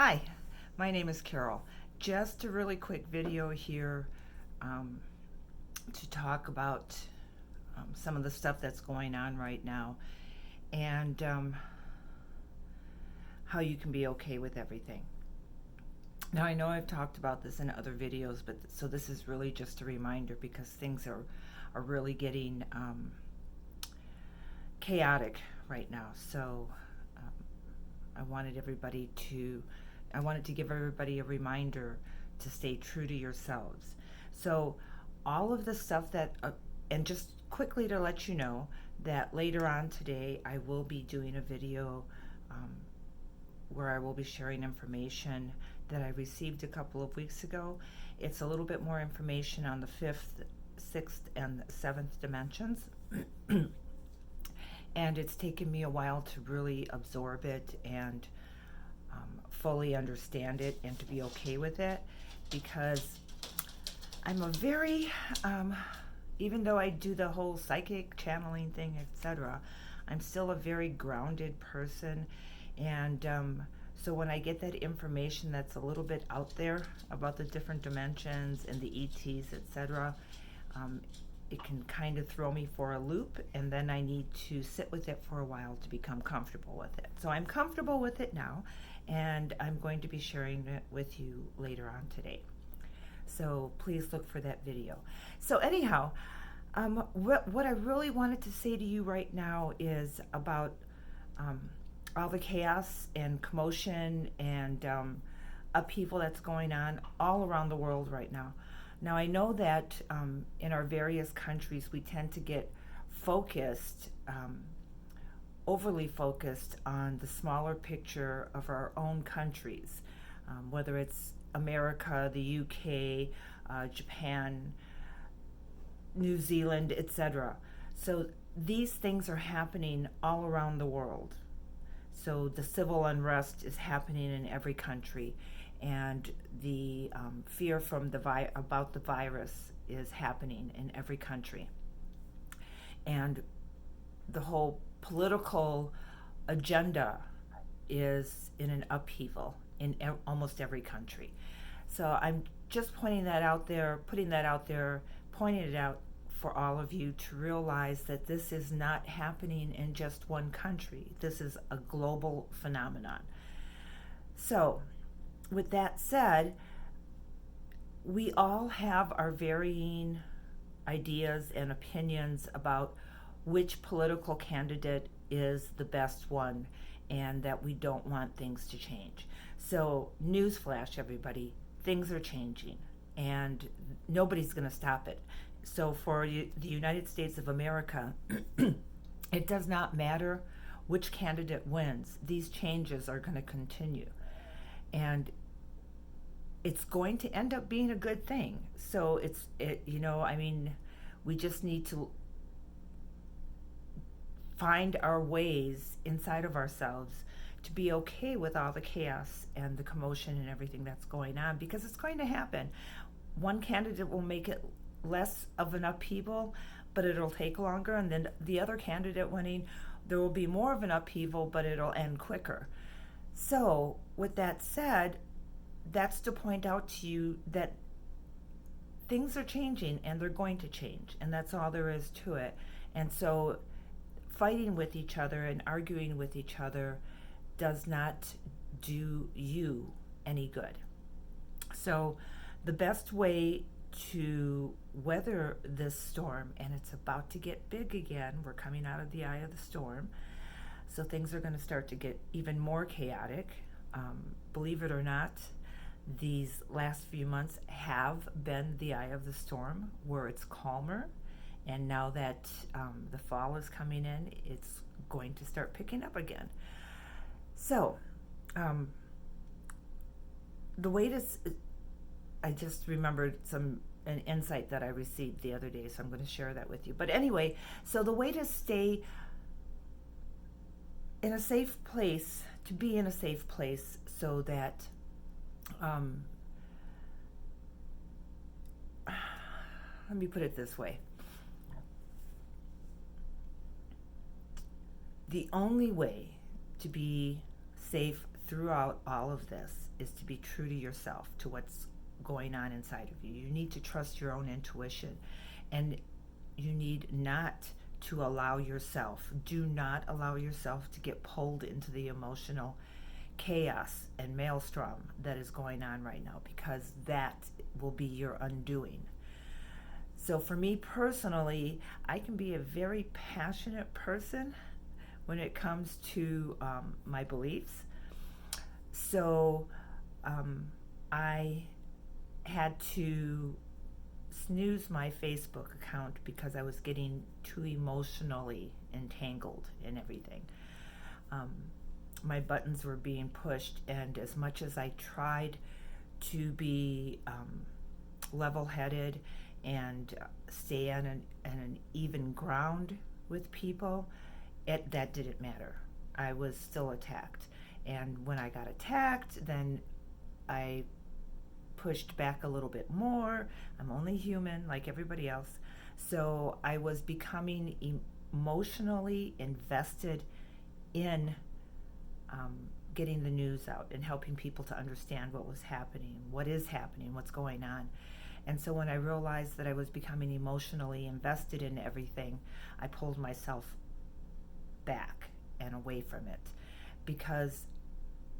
Hi, my name is Carol. Just a really quick video here um, to talk about some of the stuff that's going on right now and how you can be okay with everything. Now, I know I've talked about this in other videos, but so this is really just a reminder because things are really getting chaotic right now. So um, I wanted everybody to I wanted to give everybody a reminder to stay true to yourselves. So all of the stuff and just quickly to let you know that later on today I will be doing a video um, where I will be sharing information that I received a couple of weeks ago. It's a little bit more information on the fifth, sixth, and seventh dimensions. And it's taken me a while to really absorb it and fully understand it and to be okay with it, because I'm a very, even though I do the whole psychic channeling thing, etc., I'm still a very grounded person. And so when I get that information that's a little bit out there about the different dimensions and the ETs, etc., um, it can kind of throw me for a loop, and then I need to sit with it for a while to become comfortable with it. So I'm comfortable with it now, and I'm going to be sharing it with you later on today. So please look for that video. So anyhow, what I really wanted to say to you right now is about um, all the chaos and commotion and upheaval that's going on all around the world right now. Now, I know that in our various countries, we tend to get focused, overly focused on the smaller picture of our own countries, whether it's America, the UK, Japan, New Zealand, etc. So these things are happening all around the world. So the civil unrest is happening in every country, and the fear from about the virus is happening in every country, and the whole political agenda is in an upheaval in almost every country. So I'm just pointing that out there, putting that out there, pointing it out for all of you to realize that this is not happening in just one country. This is a global phenomenon. So, with that said, we all have our varying ideas and opinions about which political candidate is the best one, and that we don't want things to change. So, newsflash, everybody, things are changing, and nobody's going to stop it. So, for the United States of America, it does not matter which candidate wins, these changes are going to continue. And it's going to end up being a good thing. So I mean, we just need to find our ways inside of ourselves to be okay with all the chaos and the commotion and everything that's going on, because it's going to happen. One candidate will make it less of an upheaval, but it'll take longer, and then the other candidate winning, there will be more of an upheaval, but it'll end quicker. So, with that said, that's to point out to you that things are changing and they're going to change, and that's all there is to it. And so, fighting with each other and arguing with each other does not do you any good. So, the best way to weather this storm, and it's about to get big again, we're coming out of the eye of the storm, so things are going to start to get even more chaotic. Believe it or not, these last few months have been the eye of the storm, where it's calmer, and now that the fall is coming in, it's going to start picking up again. So, the way to, I just remembered an insight that I received the other day, so I'm going to share that with you. But anyway, so the way to stay in a safe place, to be in a safe place, so that let me put it this way. The only way to be safe throughout all of this is to be true to yourself, to what's going on inside of you. You need to trust your own intuition, and you need not to do not allow yourself to get pulled into the emotional chaos and maelstrom that is going on right now, because that will be your undoing. So for me personally, I can be a very passionate person when it comes to my beliefs. So I had to snooze my Facebook account because I was getting too emotionally entangled in everything. My buttons were being pushed, and as much as I tried to be level-headed and stay on an even ground with people, that didn't matter. I was still attacked. And when I got attacked, then I pushed back a little bit more. I'm only human like everybody else. So I was becoming emotionally invested in getting the news out and helping people to understand what was happening, what is happening, what's going on. And so when I realized that I was becoming emotionally invested in everything, I pulled myself back and away from it, because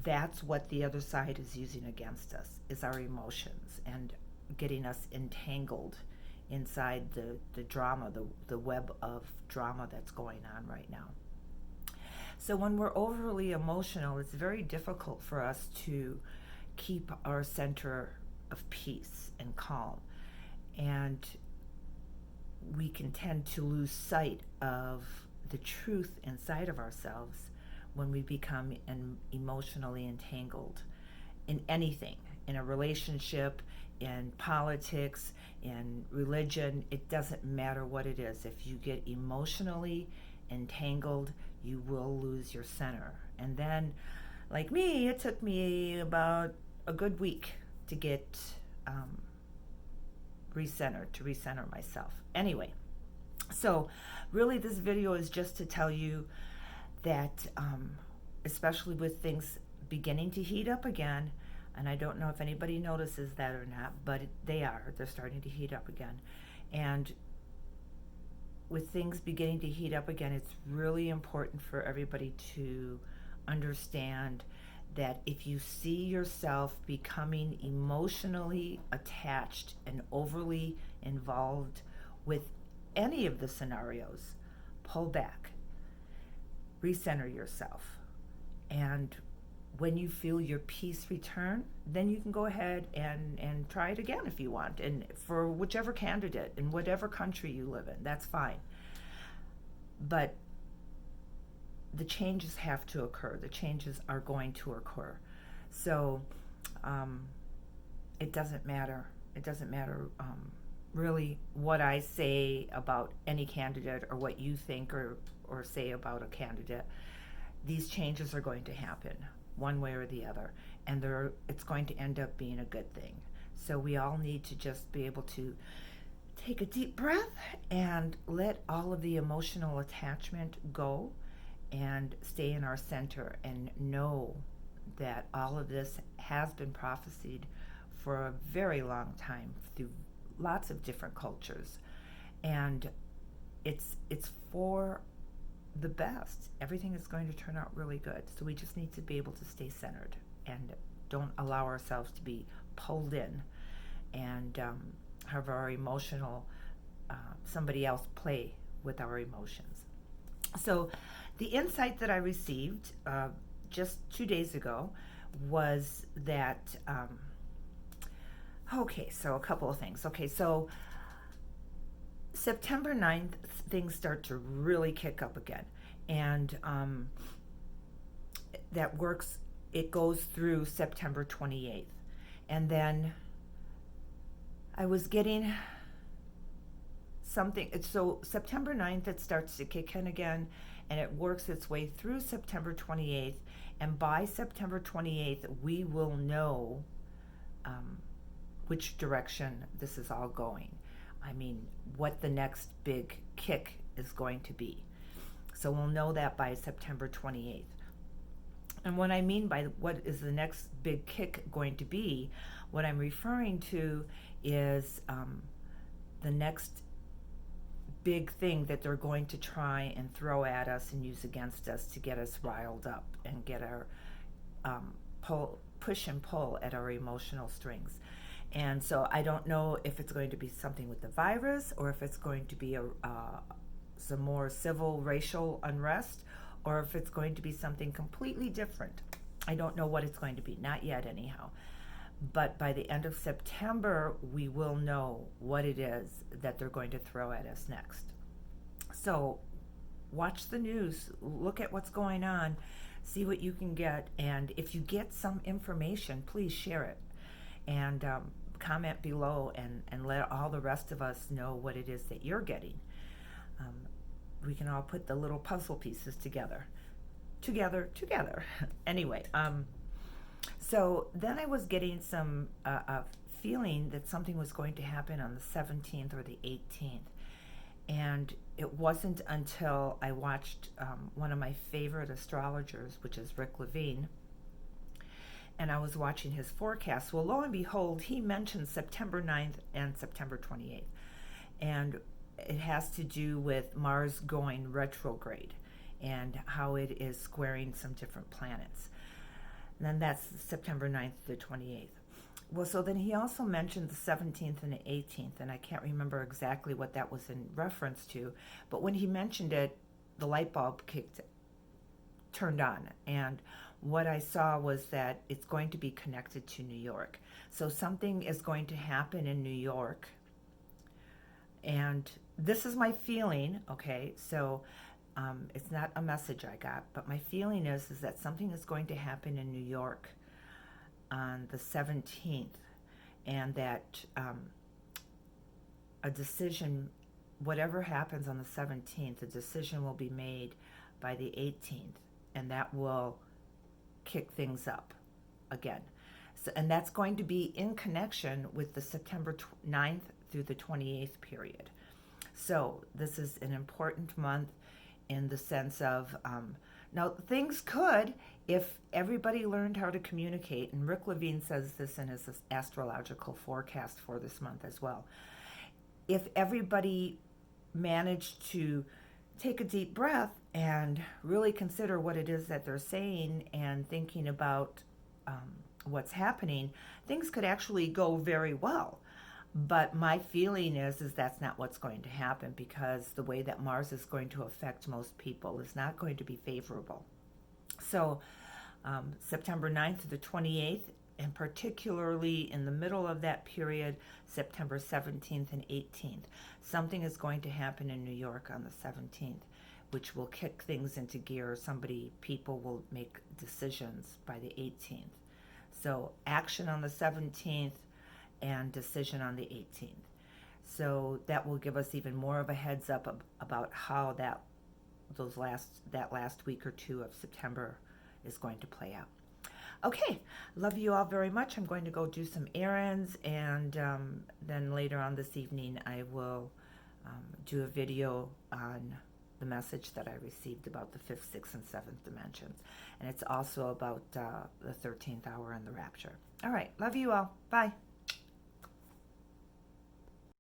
that's what the other side is using against us, is our emotions, and getting us entangled inside the drama, the web of drama that's going on right now. So when we're overly emotional, it's very difficult for us to keep our center of peace and calm. And we can tend to lose sight of the truth inside of ourselves when we become emotionally entangled in anything, in a relationship, in politics, in religion. It doesn't matter what it is. If you get emotionally entangled, you will lose your center. And then, like me, it took me about a good week to get recentered, to recenter myself. Anyway, so really this video is just to tell you that especially with things beginning to heat up again, and I don't know if anybody notices that or not, but they're starting to heat up again. And with things beginning to heat up again, it's really important for everybody to understand that if you see yourself becoming emotionally attached and overly involved with any of the scenarios, pull back, recenter yourself, and when you feel your peace return, then you can go ahead and try it again if you want, and for whichever candidate in whatever country you live in, that's fine. But the changes have to occur. The changes are going to occur. So it doesn't matter. It doesn't matter really what I say about any candidate or what you think or say about a candidate. These changes are going to happen one way or the other, and it's going to end up being a good thing. So we all need to just be able to take a deep breath and let all of the emotional attachment go and stay in our center, and know that all of this has been prophesied for a very long time through lots of different cultures, and it's for the best. Everything is going to turn out really good. So we just need to be able to stay centered and don't allow ourselves to be pulled in and have our emotional somebody else play with our emotions. So the insight that I received just 2 days ago was that so a couple of things. So September 9th, things start to really kick up again. And it goes through September 28th. And then I was getting something, so September 9th, it starts to kick in again, and it works its way through September 28th. And by September 28th, we will know which direction this is all going. I mean, what the next big kick is going to be. So we'll know that by September 28th. And what I mean by what is the next big kick going to be, what I'm referring to is the next big thing that they're going to try and throw at us and use against us to get us riled up and get our push and pull at our emotional strings. And so I don't know if it's going to be something with the virus, or if it's going to be some more civil racial unrest, or if it's going to be something completely different. I don't know what it's going to be, not yet anyhow. But by the end of September, we will know what it is that they're going to throw at us next. So watch the news, look at what's going on, see what you can get, and if you get some information, please share it. And comment below and let all the rest of us know what it is that you're getting. We can all put the little puzzle pieces together. Anyway, so then I was getting some feeling that something was going to happen on the 17th or the 18th. And it wasn't until I watched one of my favorite astrologers, which is Rick Levine, and I was watching his forecast. Well, lo and behold, he mentioned September 9th and September 28th. And it has to do with Mars going retrograde and how it is squaring some different planets. And then that's September 9th to the 28th. Well, so then he also mentioned the 17th and the 18th, and I can't remember exactly what that was in reference to, but when he mentioned it, the light bulb turned on, and what I saw was that it's going to be connected to New York. So something is going to happen in New York, and this is my feeling, okay? So it's not a message I got, but my feeling is that something is going to happen in New York on the 17th, and that a decision, whatever happens on the 17th, a decision will be made by the 18th, and that will kick things up again. So, and that's going to be in connection with the September 9th through the 28th period. So this is an important month in the sense of, now things could, if everybody learned how to communicate, and Rick Levine says this in his astrological forecast for this month as well, if everybody managed to take a deep breath and really consider what it is that they're saying and thinking about what's happening, things could actually go very well. But my feeling is that's not what's going to happen, because the way that Mars is going to affect most people is not going to be favorable. So September 9th to the 28th, and particularly in the middle of that period, September 17th and 18th, something is going to happen in New York on the 17th, which will kick things into gear. People will make decisions by the 18th. So action on the 17th and decision on the 18th. So that will give us even more of a heads up about how that last week or two of September is going to play out. Okay, love you all very much. I'm going to go do some errands, and then later on this evening I will do a video on the message that I received about the 5th, 6th, and 7th dimensions. And it's also about the 13th hour and the rapture. All right, love you all. Bye.